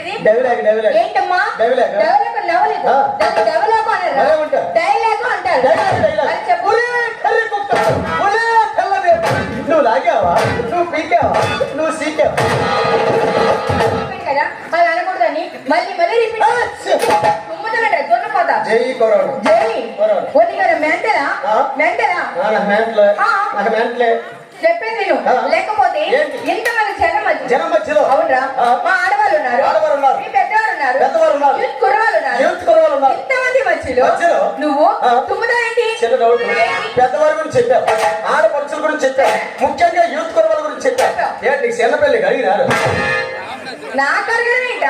ఇది డైలాగ్ ఏంటమ్మా dialogue నవ్వలేదు dialogue అనరా డైలాగ్ అంటారు మరి చెప్పు నువ్వు లాగావా నువ్వు పీకావా నువ్వు సీకావా కదా అది అనకూడదని మళ్ళీ మళ్ళీ రిపీట్ తుమ్ముతున్నాడు దొన్నపోతా జై కొరడు జై ఒదిగర మెంటలా మెంటలా నాకు మెంటలే చెప్పింది నేను లేకపోతే ఇంతమంది జనం మధ్యలో అవునరా మా ఆడవాళ్ళు ఉన్నారు మీ పెద్దవాళ్ళు ఉన్నారు యూత్ కుర్రవాళ్ళు ఉన్నారు ఇంతమంది మధ్యలో నువ్వు తుమ్ముతా ఏంటి పెద్దవారి గురించి చెప్పావు ఆడపడుచుల గురించి చెప్పావు ముఖ్యంగా యూత్ కుర్రవాళ్ళ గురించి చెప్పావు ఏంటి చిన్నపిల్లకి అడిగినారు నాకు అడగడం ఏంట